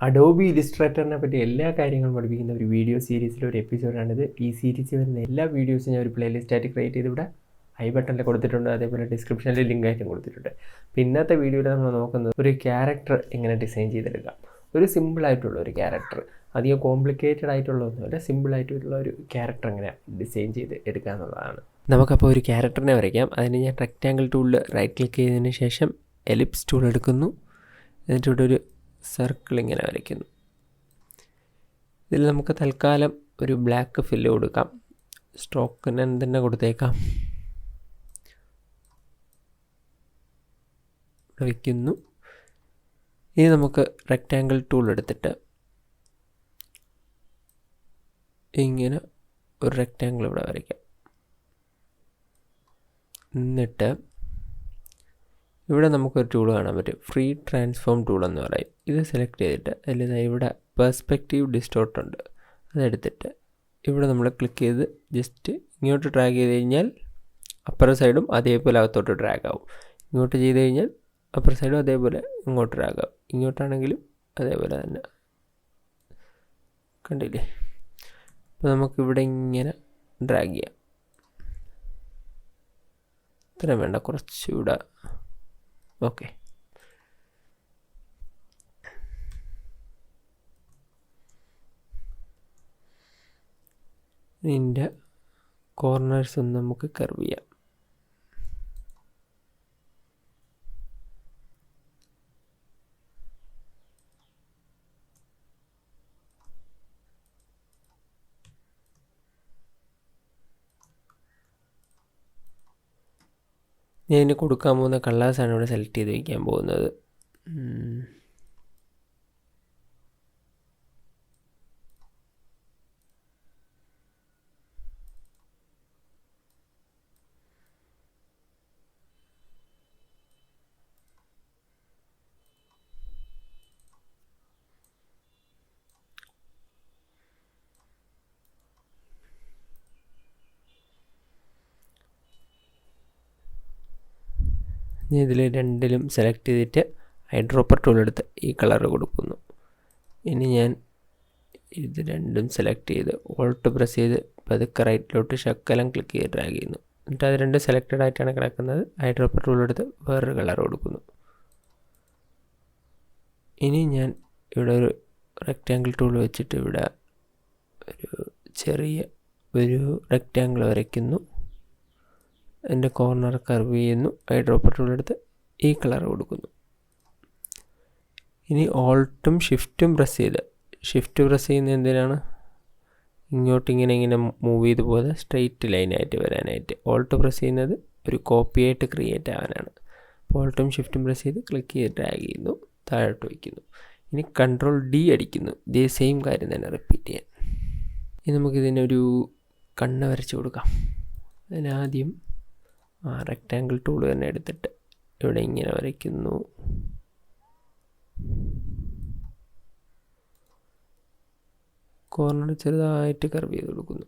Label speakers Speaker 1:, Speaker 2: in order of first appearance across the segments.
Speaker 1: Adobe ഇലിസ്ട്രേറ്ററിനെ പറ്റി എല്ലാ കാര്യങ്ങളും പഠിപ്പിക്കുന്ന ഒരു വീഡിയോ സീരീസിലെ ഒരു എപ്പിസോഡാണിത്. ഈ സീരീസിൽ വരുന്ന എല്ലാ വീഡിയോസും ഞാൻ ഒരു പ്ലേലിസ്റ്റായിട്ട് ക്രിയേറ്റ് ചെയ്ത് ഇവിടെ ഐ ബട്ടണിൽ കൊടുത്തിട്ടുണ്ട്, അതേപോലെ ഡിസ്ക്രിപ്ഷനിൽ ലിങ്കായിട്ടും കൊടുത്തിട്ടുണ്ട്. അപ്പോൾ ഇന്നത്തെ വീഡിയോയിൽ നമ്മൾ നോക്കുന്നത് ഒരു ക്യാരക്ടർ എങ്ങനെ ഡിസൈൻ ചെയ്തെടുക്കാം. ഒരു സിമ്പിളായിട്ടുള്ള ഒരു ക്യാരക്ടർ, അധികം കോംപ്ലിക്കേറ്റഡ് ആയിട്ടുള്ളതൊന്നുമല്ല, സിമ്പിളായിട്ടുള്ള ഒരു ക്യാരക്ടർ എങ്ങനെ ഡിസൈൻ ചെയ്ത് എടുക്കുക എന്നുള്ളതാണ്. നമുക്കപ്പോൾ ഒരു ക്യാരക്ടറിനെ വരയ്ക്കാം. അതിന് ഞാൻ റെക്റ്റാങ്കിൾ ടൂളിൽ റൈറ്റ് ക്ലിക്ക് ചെയ്തതിന് ശേഷം എലിപ്സ് ടൂൾ എടുക്കുന്നു. എന്നിട്ട് ഇവിടെ ഒരു സർക്കിൾ ഇങ്ങനെ വരയ്ക്കുന്നു. ഇതിൽ നമുക്ക് തൽക്കാലം ഒരു ബ്ലാക്ക് ഫില്ല് കൊടുക്കാം. സ്ട്രോക്കിന് തന്നെ കൊടുത്തേക്കാം. ഇവിടെ വയ്ക്കുന്നു. ഇനി നമുക്ക് റെക്റ്റാങ്കിൾ ടൂൾ എടുത്തിട്ട് ഇങ്ങനെ ഒരു റെക്റ്റാങ്കിൾ ഇവിടെ വരയ്ക്കാം. എന്നിട്ട് ഇവിടെ നമുക്കൊരു ടൂൾ കാണാൻ പറ്റും, ഫ്രീ ട്രാൻസ്ഫോം ടൂൾ എന്ന് പറയും. ഇത് സെലക്ട് ചെയ്തിട്ട് അതിൽ ഇവിടെ പെർസ്പെക്റ്റീവ് ഡിസ്റ്റോർട്ട് ഉണ്ട്, അതെടുത്തിട്ട് ഇവിടെ നമ്മൾ ക്ലിക്ക് ചെയ്ത് ജസ്റ്റ് ഇങ്ങോട്ട് ഡ്രാഗ് ചെയ്ത് കഴിഞ്ഞാൽ അപ്പർ സൈഡും അതേപോലെ അകത്തോട്ട് ഡ്രാഗ് ആവും. ഇങ്ങോട്ട് ചെയ്ത് കഴിഞ്ഞാൽ അപ്പർ സൈഡും അതേപോലെ ഇങ്ങോട്ട് ഡ്രാഗ് ആവും. ഇങ്ങോട്ടാണെങ്കിലും അതേപോലെ തന്നെ. കണ്ടില്ലേ? അപ്പോൾ നമുക്കിവിടെ ഇങ്ങനെ ഡ്രാഗ് ചെയ്യാം. ഇത്രയും വേണ്ട, കുറച്ചുകൂടെ. ഓക്കെ, ഇതിൻ്റെ കോർണേഴ്സ് ഒന്ന് നമുക്ക് കർവ് ചെയ്യാം. ഞാൻ ഇതിന് കൊടുക്കാൻ പോകുന്ന കളേഴ്സാണ് ഇവിടെ സെലക്ട് ചെയ്ത് വയ്ക്കാൻ പോകുന്നത്. ഞാൻ ഇതിൽ രണ്ടിലും സെലക്ട് ചെയ്തിട്ട് ഐഡ്രോപ്പർ ടൂൾ എടുത്ത് ഈ കളർ കൊടുക്കുന്നു. ഇനി ഞാൻ ഇത് രണ്ടും സെലക്ട് ചെയ്ത് ഓൾട്ട് പ്രസ് ചെയ്ത് പതുക്കെ റൈറ്റിലോട്ട് ശക്കലം ക്ലിക്ക് ചെയ്ത് ഡ്രാഗ് ചെയ്യുന്നു. എന്നിട്ട് അത് രണ്ടും സെലക്റ്റഡ് ആയിട്ടാണ് കിടക്കുന്നത്. ഐഡ്രോപ്പർ ടൂൾ എടുത്ത് വേറൊരു കളർ കൊടുക്കുന്നു. ഇനി ഞാൻ ഇവിടെ ഒരു റെക്റ്റാങ്കിൾ ടൂൾ വെച്ചിട്ട് ഇവിടെ ഒരു ചെറിയ ഒരു റെക്റ്റാങ്കിൾ വരയ്ക്കുന്നു. എൻ്റെ കോർണർ കർവ് ചെയ്യുന്നു. ഐഡ്രോപ്പർ ടൂൾ എടുത്ത് ഈ കളർ കൊടുക്കുന്നു. ഇനി ഓൾട്ടും ഷിഫ്റ്റും പ്രസ് ചെയ്ത്, ഷിഫ്റ്റ് പ്രസ് ചെയ്യുന്നത് എന്തിനാണ്? ഇങ്ങനെ മൂവ് ചെയ്ത് പോലെ സ്ട്രെയിറ്റ് ലൈനായിട്ട് വരാനായിട്ട്. ഓൾട്ട് പ്രസ് ചെയ്യുന്നത് ഒരു കോപ്പിയായിട്ട് ക്രിയേറ്റ് ആവാനാണ്. ഓൾട്ടും ഷിഫ്റ്റും പ്രസ് ചെയ്ത് ക്ലിക്ക് ചെയ്ത് ഡ്രാഗ് ചെയ്യുന്നു, താഴോട്ട് വയ്ക്കുന്നു. ഇനി കൺട്രോൾ ഡി അടിക്കുന്നു. ഇതേ സെയിം കാര്യം തന്നെ റിപ്പീറ്റ് ചെയ്യാൻ. ഇനി നമുക്കിതിനൊരു കണ്ണ് വരച്ച് കൊടുക്കാം. അതിനാദ്യം റെക്റ്റാങ്കിൾ ടൂൾ തന്നെ എടുത്തിട്ട് ഇവിടെ ഇങ്ങനെ വരയ്ക്കുന്നു. കോർണർ ചെറുതായിട്ട് കർവ് ചെയ്ത് കൊടുക്കുന്നു.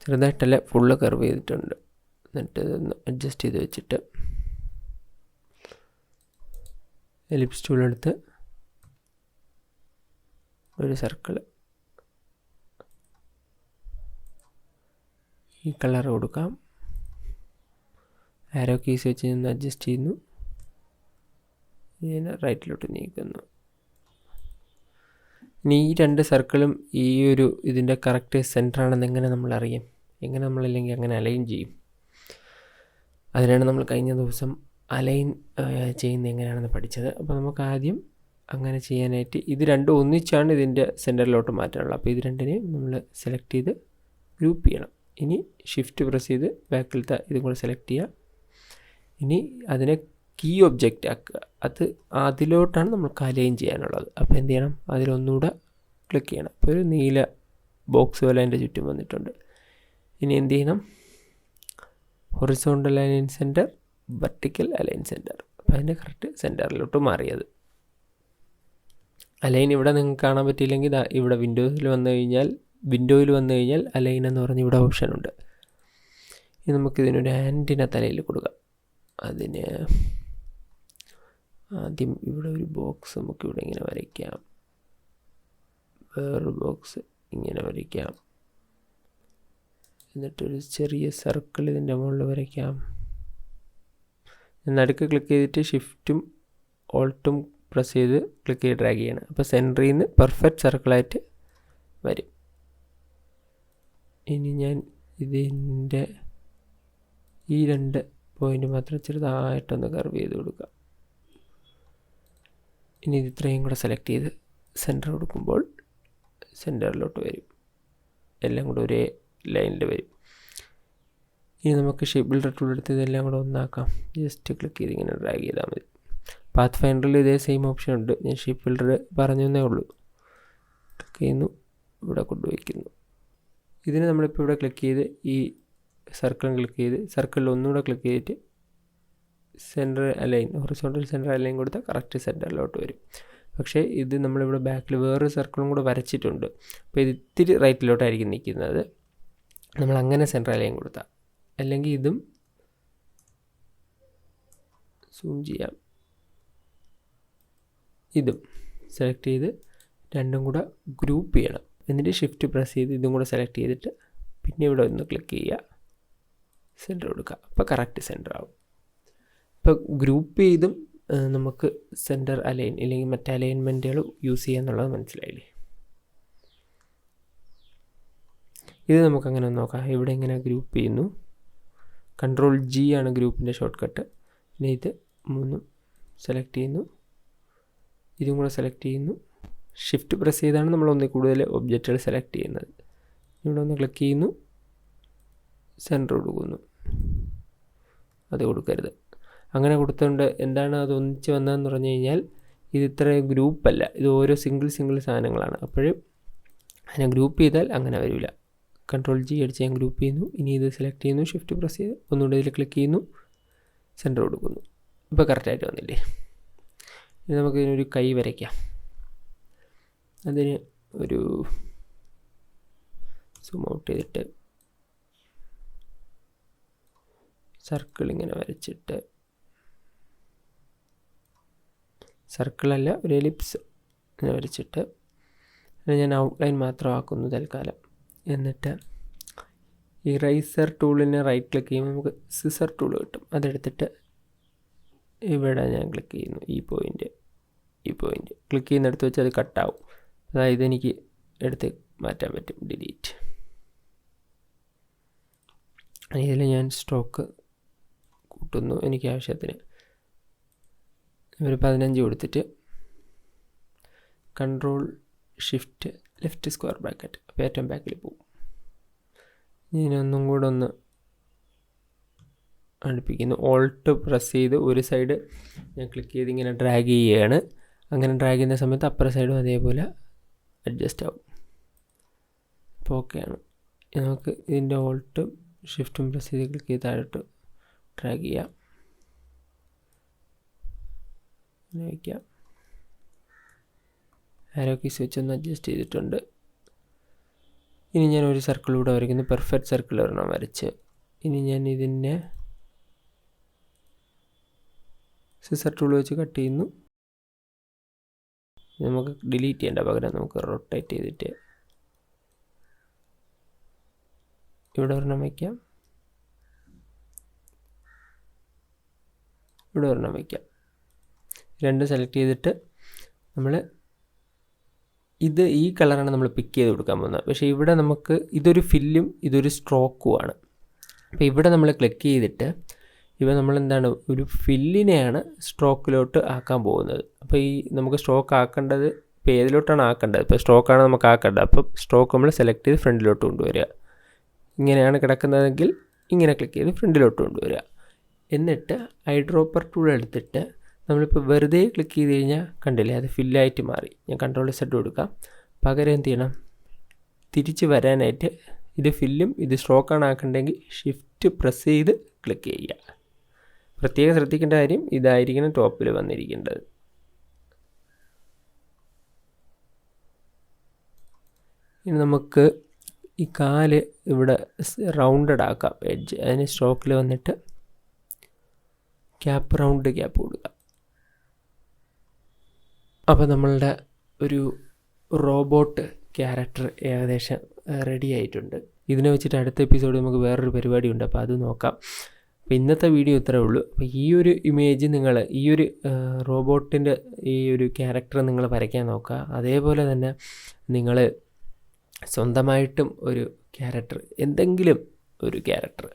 Speaker 1: ചെറുതായിട്ടല്ല, ഫുള്ള് കർവ് ചെയ്തിട്ടുണ്ട്. എന്നിട്ട് ഇതൊന്ന് അഡ്ജസ്റ്റ് ചെയ്ത് വെച്ചിട്ട് എലിപ്സ് ടൂൾ എടുത്ത് ഒരു സർക്കിൾ ഈ കളർ കൊടുക്കാം. ആരോ കീസ് വെച്ച് നിന്ന് അഡ്ജസ്റ്റ് ചെയ്യുന്നു. ഇതിനെ റൈറ്റിലോട്ട് നീക്കുന്നു. ഇനി ഈ രണ്ട് സർക്കിളും ഈ ഒരു ഇതിൻ്റെ കറക്റ്റ് സെൻറ്ററാണെന്ന് എങ്ങനെ നമ്മൾ അറിയാം? എങ്ങനെ നമ്മളില്ലെങ്കിൽ അങ്ങനെ അലൈൻ ചെയ്യും? അതിനാണ് നമ്മൾ കഴിഞ്ഞ ദിവസം അലൈൻ ചെയ്യുന്നത് എങ്ങനെയാണെന്ന് പഠിച്ചത്. അപ്പോൾ നമുക്ക് ആദ്യം അങ്ങനെ ചെയ്യാനായിട്ട് ഇത് രണ്ടും ഒന്നിച്ചാണ് ഇതിൻ്റെ സെൻറ്ററിലോട്ട് മാറ്റാനുള്ളത്. അപ്പോൾ ഇത് രണ്ടിനെയും നമ്മൾ സെലക്ട് ചെയ്ത് ഗ്രൂപ്പ് ചെയ്യണം. ഇനി ഷിഫ്റ്റ് പ്രസ് ചെയ്ത് ബാക്കിലത്തെ ഇതും കൂടെ സെലക്ട് ചെയ്യുക. ഇനി അതിനെ കീ ഒബ്ജക്റ്റ് ആക്കുക. അത് അതിലോട്ടാണ് നമുക്ക് അലൈൻ ചെയ്യാനുള്ളത്. അപ്പോൾ എന്ത് ചെയ്യണം? അതിലൊന്നുകൂടെ ക്ലിക്ക് ചെയ്യണം. അപ്പോൾ ഒരു നീല ബോക്സ് പോലെ അതിൻ്റെ ചുറ്റും വന്നിട്ടുണ്ട്. ഇനി എന്ത് ചെയ്യണം? Horizontal align center, vertical align center. അപ്പോൾ അതിൻ്റെ കറക്റ്റ് സെൻറ്ററിലോട്ട് മാറിയത്. അലൈൻ ഇവിടെ നിങ്ങൾക്ക് കാണാൻ പറ്റിയില്ലെങ്കിൽ ഇവിടെ വിൻഡോയിൽ വന്നു കഴിഞ്ഞാൽ അലൈൻ എന്ന് പറഞ്ഞ് ഇവിടെ ഓപ്ഷനുണ്ട്. ഇനി നമുക്കിതിനൊരു ആൻറ്റിന തലയിൽ കൊടുക്കാം. അതിന് ആദ്യം ഇവിടെ ഒരു ബോക്സ് നമുക്കിവിടെ ഇങ്ങനെ വരയ്ക്കാം, വേറൊരു ബോക്സ് ഇങ്ങനെ വരയ്ക്കാം, എന്നിട്ടൊരു ചെറിയ സർക്കിൾ ഇതിൻ്റെ മുകളിൽ വരയ്ക്കാം. നടുക്ക് ക്ലിക്ക് ചെയ്തിട്ട് ഷിഫ്റ്റും ഓൾട്ടും പ്രസ് ചെയ്ത് ക്ലിക്ക് ചെയ്ത് ഡ്രാഗ് ചെയ്യണം. അപ്പോൾ സെൻറ്ററിൽ നിന്ന് പെർഫെക്റ്റ് സർക്കിളായിട്ട് വരും. ഇനി ഞാൻ ഇതിൻ്റെ ഈ 2 പോയിൻ്റ് മാത്രം ചെറുതായിട്ടൊന്ന് കർവ് ചെയ്ത് കൊടുക്കാം. ഇനി ഇത് ഇത്രയും കൂടെ സെലക്ട് ചെയ്ത് സെൻറ്റർ കൊടുക്കുമ്പോൾ സെൻറ്ററിലോട്ട് വരും, എല്ലാം കൂടെ ഒരേ ലൈനിൽ വരും. ഇനി നമുക്ക് ഷേപ്പ് ബിൽഡർ ടൂൾ എടുത്ത് ഇതെല്ലാം കൂടെ ഒന്നാക്കാം. ജസ്റ്റ് ക്ലിക്ക് ചെയ്ത് ഇങ്ങനെ ഡ്രാഗ് ചെയ്താൽ മതി. പാത്ത് ഫൈൻഡറിൽ ഇതേ സെയിം ഓപ്ഷൻ ഉണ്ട്, ഞാൻ ഷേപ്പ് ബിൽഡർ പറഞ്ഞു എന്നേ ഉള്ളൂ. ക്ലിക്ക് ചെയ്യുന്നു, ഇവിടെ കൊണ്ടുവയ്ക്കുന്നു. ഇതിന് നമ്മളിപ്പോൾ ഇവിടെ ക്ലിക്ക് ചെയ്ത് ഈ സർക്കിളും ക്ലിക്ക് ചെയ്ത് സർക്കിളിൽ ഒന്നുകൂടെ ക്ലിക്ക് ചെയ്തിട്ട് center align, horizontal center align കൊടുത്താൽ കറക്റ്റ് സെൻറ്ററിലോട്ട് വരും. പക്ഷേ ഇത് നമ്മളിവിടെ ബാക്കിൽ വേറൊരു സർക്കിളും കൂടെ വരച്ചിട്ടുണ്ട്. അപ്പോൾ ഇത് ഇത്തിരി റൈറ്റിലോട്ടായിരിക്കും നിൽക്കുന്നത്. നമ്മൾ അങ്ങനെ സെൻറ്റർ അലൈൻ കൊടുത്താൽ, അല്ലെങ്കിൽ ഇതും സൂം ചെയ്യാം, ഇതും സെലക്ട് ചെയ്ത് രണ്ടും കൂടെ ഗ്രൂപ്പ് ചെയ്യണം. എന്നിട്ട് ഷിഫ്റ്റ് പ്രസ് ചെയ്ത് ഇതും കൂടെ സെലക്ട് ചെയ്തിട്ട് പിന്നെ ഇവിടെ ഒന്ന് ക്ലിക്ക് ചെയ്യുക, സെൻറ്റർ കൊടുക്കുക. അപ്പോൾ കറക്റ്റ് സെൻറ്റർ ആവും. ഇപ്പോൾ ഗ്രൂപ്പ് ചെയ്തും നമുക്ക് സെൻറ്റർ അലൈൻ അല്ലെങ്കിൽ മറ്റ് അലൈൻമെൻറ്റുകൾ യൂസ് ചെയ്യാന്നുള്ളത് മനസ്സിലായില്ലേ. ഇത് നമുക്കങ്ങനെ നോക്കാം. ഇവിടെ ഇങ്ങനെ ഗ്രൂപ്പ് ചെയ്യുന്നു, Ctrl+G ആണ് ഗ്രൂപ്പിൻ്റെ ഷോർട്ട് കട്ട്. പിന്നെ ഇത് 3 സെലക്ട് ചെയ്യുന്നു, ഇതും കൂടെ സെലക്ട് ചെയ്യുന്നു. ഷിഫ്റ്റ് പ്രസ് ചെയ്താണ് നമ്മൾ ഒന്നിൽ കൂടുതൽ ഒബ്ജക്റ്റുകൾ സെലക്ട് ചെയ്യുന്നത്. ഇവിടെ ഒന്ന് ക്ലിക്ക് ചെയ്യുന്നു, സെൻറ്റർ കൊടുക്കുന്നു. അത് കൊടുക്കരുത്. അങ്ങനെ കൊടുത്തുകൊണ്ട് എന്താണ് അത് ഒന്നിച്ച് വന്നതെന്ന് പറഞ്ഞു കഴിഞ്ഞാൽ ഇത് ഇത്ര ഗ്രൂപ്പല്ല, ഇത് ഓരോ സിംഗിൾ സാധനങ്ങളാണ്. അപ്പോഴും അതിനെ ഗ്രൂപ്പ് ചെയ്താൽ അങ്ങനെ വരില്ല. Ctrl+G അടിച്ച് ഞാൻ ഗ്രൂപ്പ് ചെയ്യുന്നു. ഇനി ഇത് സെലക്ട് ചെയ്യുന്നു, ഷിഫ്റ്റ് പ്രസ് ചെയ്ത് ഒന്നുകൂടെ ഇതിൽ ക്ലിക്ക് ചെയ്യുന്നു, സെൻറ്റർ കൊടുക്കുന്നു. ഇപ്പോൾ കറക്റ്റായിട്ട് വന്നില്ലേ. ഇനി നമുക്ക് ഇതിനൊരു കൈ വരയ്ക്കാം. അതിന് ഒരു സൂം ഔട്ട് ചെയ്തിട്ട് സർക്കിൾ ഇങ്ങനെ വരച്ചിട്ട്, സർക്കിളല്ല ഒരു എലിപ്സ് ഇങ്ങനെ വരച്ചിട്ട് ഞാൻ ഔട്ട്ലൈൻ മാത്രമാക്കുന്നു തൽക്കാലം. എന്നിട്ട് ഇറൈസർ ടൂളിനെ റൈറ്റ് ക്ലിക്ക് ചെയ്യുമ്പോൾ നമുക്ക് സിസർ ടൂൾ കിട്ടും. അതെടുത്തിട്ട് ഇവിടെ ഞാൻ ക്ലിക്ക് ചെയ്യുന്നു, ഈ പോയിൻ്റ് ക്ലിക്ക് ചെയ്യുന്നിടത്ത് വെച്ച് അത് കട്ടാവും. അതായത് എനിക്ക് എടുത്ത് മാറ്റാൻ പറ്റും, ഡിലീറ്റ്. ഇതിൽ ഞാൻ സ്ട്രോക്ക് കൂട്ടുന്നു എനിക്ക് ആവശ്യത്തിന്. ഒരു 15 കൊടുത്തിട്ട് Ctrl+Shift ലെഫ്റ്റ് സ്ക്വയർ ബ്രാക്കറ്റ്, അപ്പോൾ ഏറ്റവും ബാക്കിൽ പോകും. ഞാനൊന്നും കൂടെ ഒന്ന് അടുപ്പിക്കുന്നു. ഓൾട്ട് പ്രസ് ചെയ്ത് ഒരു സൈഡ് ഞാൻ ക്ലിക്ക് ചെയ്ത് ഇങ്ങനെ ഡ്രാഗ് ചെയ്യുകയാണ്. അങ്ങനെ ഡ്രാഗ് ചെയ്യുന്ന സമയത്ത് അപ്പുറ സൈഡും അതേപോലെ അഡ്ജസ്റ്റ് ആവും. ഇപ്പോൾ ഓക്കെയാണ്. നമുക്ക് ഇതിൻ്റെ ഓൾട്ടും ഷിഫ്റ്റും പ്രസ് ചെയ്ത് ക്ലിക്ക് ചെയ്ത് താഴോട്ട് ഡ്രാഗ് ചെയ്യാം, വയ്ക്കാം. ആരോ കീസ് വെച്ചൊന്ന് അഡ്ജസ്റ്റ് ചെയ്തിട്ടുണ്ട്. ഇനി ഞാൻ ഒരു സർക്കിൾ കൂടെ വരയ്ക്കുന്നു, പെർഫെക്റ്റ് സർക്കിൾ ഒരെണ്ണം വരച്ച്. ഇനി ഞാൻ ഇതിനെ സിസർ ടൂൾ വെച്ച് കട്ട് ചെയ്യുന്നു. നമുക്ക് ഡിലീറ്റ് ചെയ്യേണ്ട പകരം നമുക്ക് റൊട്ടേറ്റ് ചെയ്തിട്ട് ഇവിടെ ഒരെണ്ണം വയ്ക്കാം, ഇവിടെ ഒരെണ്ണം വയ്ക്കാം. രണ്ടും സെലക്ട് ചെയ്തിട്ട് നമ്മൾ ഈ കളറാണ് നമ്മൾ പിക്ക് ചെയ്ത് കൊടുക്കാൻ പോകുന്നത്. പക്ഷേ ഇവിടെ നമുക്ക് ഇതൊരു ഫില്ലും ഇതൊരു സ്ട്രോക്കുമാണ്. അപ്പോൾ ഇവിടെ നമ്മൾ ക്ലിക്ക് ചെയ്തിട്ട് ഇപ്പോൾ നമ്മളെന്താണ് ഒരു ഫില്ലിനെയാണ് സ്ട്രോക്കിലോട്ട് ആക്കാൻ പോകുന്നത്. അപ്പോൾ നമുക്ക് സ്ട്രോക്ക് ആക്കേണ്ടത് ഇപ്പോൾ ഏതിലോട്ടാണ് ആക്കേണ്ടത്, ഇപ്പോൾ സ്ട്രോക്കാണ് നമുക്ക് ആക്കേണ്ടത്. അപ്പോൾ സ്ട്രോക്ക് നമ്മൾ സെലക്ട് ചെയ്ത് ഫ്രണ്ടിലോട്ട് കൊണ്ടുവരിക. ഇങ്ങനെയാണ് കിടക്കുന്നതെങ്കിൽ ഇങ്ങനെ ക്ലിക്ക് ചെയ്ത് ഫ്രണ്ടിലോട്ട് കൊണ്ടുവരിക. എന്നിട്ട് ഐഡ്രോപ്പർ ടൂൾ എടുത്തിട്ട് നമ്മളിപ്പോൾ വെറുതെ ക്ലിക്ക് ചെയ്ത് കഴിഞ്ഞാൽ കണ്ടില്ലേ അത് ഫില്ലായിട്ട് മാറി. ഞാൻ Ctrl+Z കൊടുക്കാം. പകരം എന്ത് ചെയ്യണം, തിരിച്ച് വരാനായിട്ട് ഇത് ഫില്ലും ഇത് സ്ട്രോക്കാണ് ആക്കണ്ടെങ്കിൽ ഷിഫ്റ്റ് പ്രസ് ചെയ്ത് ക്ലിക്ക് ചെയ്യുക. പ്രത്യേകം ശ്രദ്ധിക്കേണ്ട കാര്യം ഇതായിരിക്കണം ടോപ്പിൽ വന്നിരിക്കേണ്ടത്. ഇനി നമുക്ക് ഈ കാല് ഇവിടെ റൗണ്ടഡ് ആക്കാം, എഡ്ജ്. അതിന് സ്ട്രോക്കിൽ വന്നിട്ട് ക്യാപ്പ്, റൗണ്ട് ക്യാപ്പ് കൊടുക്കുക. അപ്പോൾ നമ്മളുടെ ഒരു റോബോട്ട് ക്യാരക്ടർ ഏകദേശം റെഡി ആയിട്ടുണ്ട്. ഇതിനെ വെച്ചിട്ട് അടുത്ത എപ്പിസോഡ് നമുക്ക് വേറൊരു പരിപാടിയുണ്ട്, അപ്പോൾ അത് നോക്കാം. അപ്പോൾ ഇന്നത്തെ വീഡിയോ ഇത്രേ ഉള്ളൂ. അപ്പോൾ ഈ ഒരു ഇമേജ് നിങ്ങൾ ഈ ഒരു റോബോട്ടിൻ്റെ ഈ ഒരു ക്യാരക്ടർ നിങ്ങൾ വരയ്ക്കാൻ നോക്കുക. അതേപോലെ തന്നെ നിങ്ങൾ സ്വന്തമായിട്ടും ഒരു ക്യാരക്ടർ, എന്തെങ്കിലും ഒരു ക്യാരക്ടർ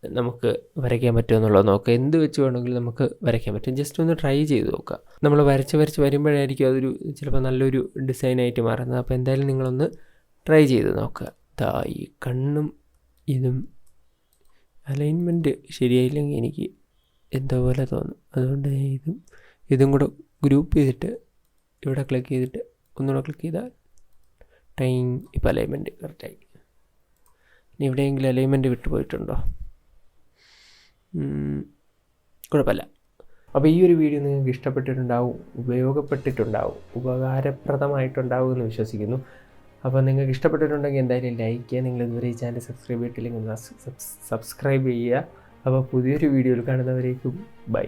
Speaker 1: നമുക്ക് വരയ്ക്കാൻ പറ്റുമോ എന്നുള്ളത് നോക്കുക. എന്ത് വെച്ച് വേണമെങ്കിലും നമുക്ക് വരയ്ക്കാൻ പറ്റും. ജസ്റ്റ് ഒന്ന് ട്രൈ ചെയ്ത് നോക്കുക. നമ്മൾ വരച്ച് വരുമ്പോഴായിരിക്കും അതൊരു ചിലപ്പോൾ നല്ലൊരു ഡിസൈനായിട്ട് മാറുന്നത്. അപ്പോൾ എന്തായാലും നിങ്ങളൊന്ന് ട്രൈ ചെയ്ത് നോക്കുക. ഈ കണ്ണും ഇതും അലൈൻമെൻറ്റ് ശരിയായില്ലെങ്കിൽ എനിക്ക് എന്തോ പോലെ തോന്നും. അതുകൊണ്ട് ഇതും കൂടെ ഗ്രൂപ്പ് ചെയ്തിട്ട് ഇവിടെ ക്ലിക്ക് ചെയ്തിട്ട് ഒന്നുകൂടെ ക്ലിക്ക് ചെയ്താൽ ഇപ്പോൾ അലൈൻമെൻറ്റ് കറക്റ്റായി. ഇനി എവിടെയെങ്കിലും അലൈൻമെൻറ്റ് വിട്ടുപോയിട്ടുണ്ടോ? കുഴപ്പമില്ല. അപ്പോൾ ഈ ഒരു വീഡിയോ നിങ്ങൾക്ക് ഇഷ്ടപ്പെട്ടിട്ടുണ്ടാവും, ഉപകാരപ്രദമായിട്ടുണ്ടാവും എന്ന് വിശ്വസിക്കുന്നു. അപ്പോൾ നിങ്ങൾക്ക് ഇഷ്ടപ്പെട്ടിട്ടുണ്ടെങ്കിൽ എന്തായാലും ലൈക്ക് ചെയ്യുക. നിങ്ങൾ ഇതുവരെ ഈ ചാനൽ സബ്സ്ക്രൈബ് ചെയ്തിട്ടില്ലെങ്കിൽ സബ്സ്ക്രൈബ് ചെയ്യുക. അപ്പോൾ പുതിയൊരു വീഡിയോയിൽ കാണുന്നവരേക്കും ബൈ.